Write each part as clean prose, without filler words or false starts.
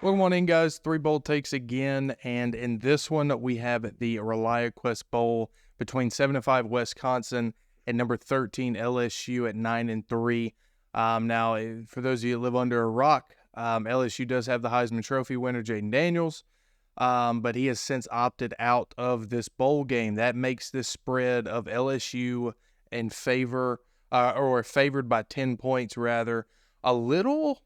Welcome on in, guys. 3 bowl takes again, and in this one, we have the Reliaquest Bowl between 7-5 Wisconsin and number 13 LSU at 9-3. Now, for those of you who live under a rock, LSU does have the Heisman Trophy winner, Jaden Daniels, but he has since opted out of this bowl game. That makes this spread of LSU in favor, or favored by 10 points, rather, a little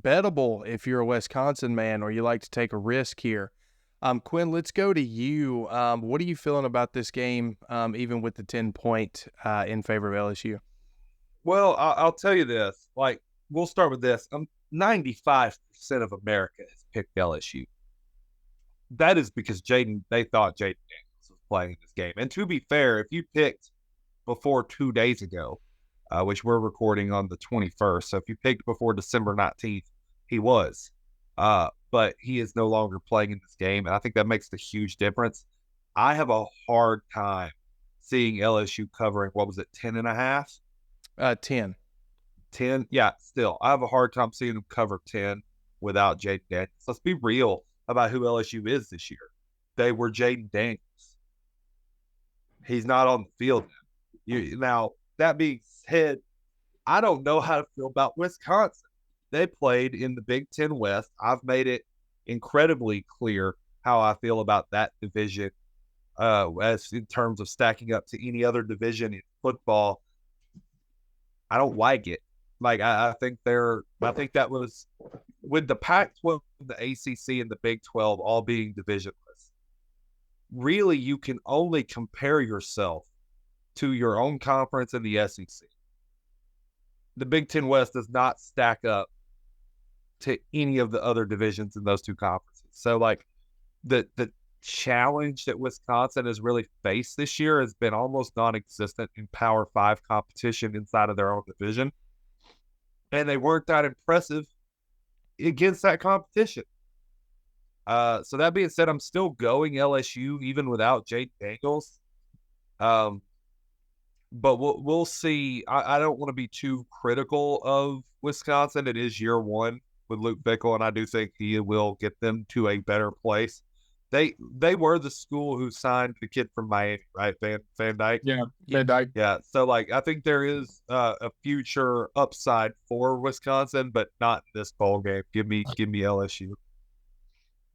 bettable if you're a Wisconsin man or you like to take a risk here. Quinn, let's go to you. What are you feeling about this game, even with the 10-point in favor of LSU? Well, I'll tell you this. We'll start with this. 95% of America has picked LSU. That is because they thought Jaden Daniels was playing in this game. And to be fair, if you picked before 2 days ago, which we're recording on the 21st, so if you picked before December 19th, he was. But he is no longer playing in this game, and I think that makes a huge difference. I have a hard time seeing LSU covering, 10.5? 10. 10? Yeah, still. I have a hard time seeing them cover 10 without Jaden Daniels. Let's be real about who LSU is this year. They were Jaden Daniels. He's not on the field now. Now, that being said, I don't know how to feel about Wisconsin. They played in the Big Ten West. I've made it incredibly clear how I feel about that division as in terms of stacking up to any other division in football. I don't like it. I think that was with the Pac-12, the ACC, and the Big 12 all being divisionless. Really, you can only compare yourself to your own conference in the SEC. The Big Ten West does not stack up to any of the other divisions in those two conferences. So, the challenge that Wisconsin has really faced this year has been almost non-existent in Power 5 competition inside of their own division. And they weren't that impressive against that competition. So that being said, I'm still going LSU even without Jaden Daniels. But we'll see. I don't want to be too critical of Wisconsin. It is year one with Luke Fickell, and I do think he will get them to a better place. They were the school who signed the kid from Miami, right? Van Dyke? Yeah, Van Dyke. Yeah. So, I think there is a future upside for Wisconsin, but not in this bowl game. Give me LSU.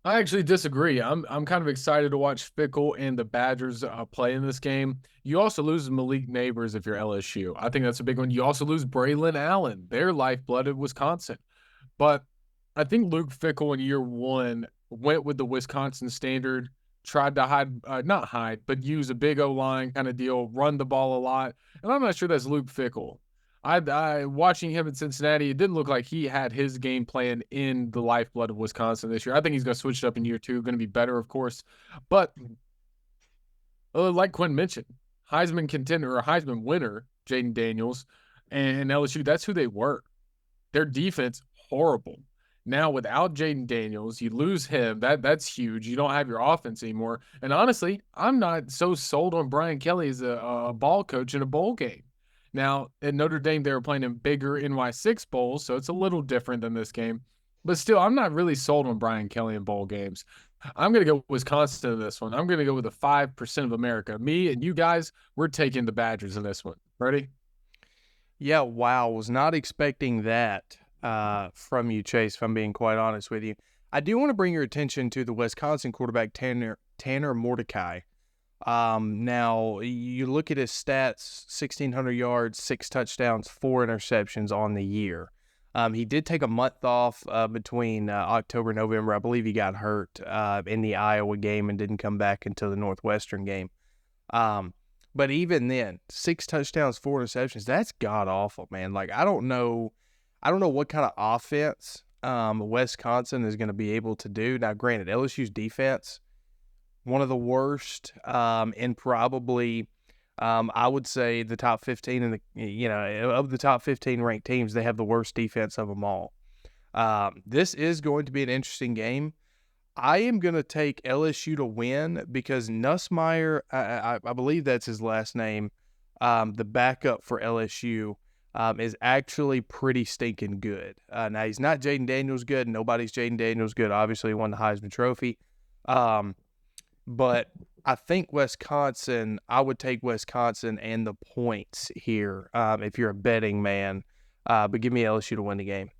I actually disagree. I'm kind of excited to watch Fickell and the Badgers play in this game. You also lose Malik Neighbors if you're LSU. I think that's a big one. You also lose Braylon Allen, their lifeblood at Wisconsin. But I think Luke Fickell in year one went with the Wisconsin standard, tried to not hide, but use a big O-line kind of deal, run the ball a lot. And I'm not sure that's Luke Fickell. I watching him in Cincinnati, it didn't look like he had his game plan in the lifeblood of Wisconsin this year. I think he's going to switch it up in year two, going to be better, of course. But like Quinn mentioned, Heisman contender or Heisman winner, Jaden Daniels, and LSU, that's who they were. Their defense, horrible. Now, without Jaden Daniels, you lose him. That's huge. You don't have your offense anymore. And honestly, I'm not so sold on Brian Kelly as a ball coach in a bowl game. Now, at Notre Dame, they were playing in bigger NY6 bowls, so it's a little different than this game. But still, I'm not really sold on Brian Kelly in bowl games. I'm going to go Wisconsin in this one. I'm going to go with the 5% of America. Me and you guys, we're taking the Badgers in this one. Ready? Yeah, wow. Was not expecting that from you, Chase, if I'm being quite honest with you. I do want to bring your attention to the Wisconsin quarterback, Tanner Mordecai. Now, you look at his stats, 1,600 yards, 6 touchdowns, 4 interceptions on the year. He did take a month off between October and November. I believe he got hurt in the Iowa game and didn't come back until the Northwestern game. But even then, 6 touchdowns, 4 interceptions, that's god-awful, man. I don't know what kind of offense Wisconsin is going to be able to do. Now, granted, LSU's defense, one of the worst, and probably, I would say the top 15 of the top 15 ranked teams, they have the worst defense of them all. This is going to be an interesting game. I am going to take LSU to win because Nussmeier, I believe that's his last name, the backup for LSU, is actually pretty stinking good. Now, he's not Jaden Daniels good. Nobody's Jaden Daniels good. Obviously, he won the Heisman Trophy. But I think Wisconsin, I would take Wisconsin and the points here if you're a betting man. But give me LSU to win the game.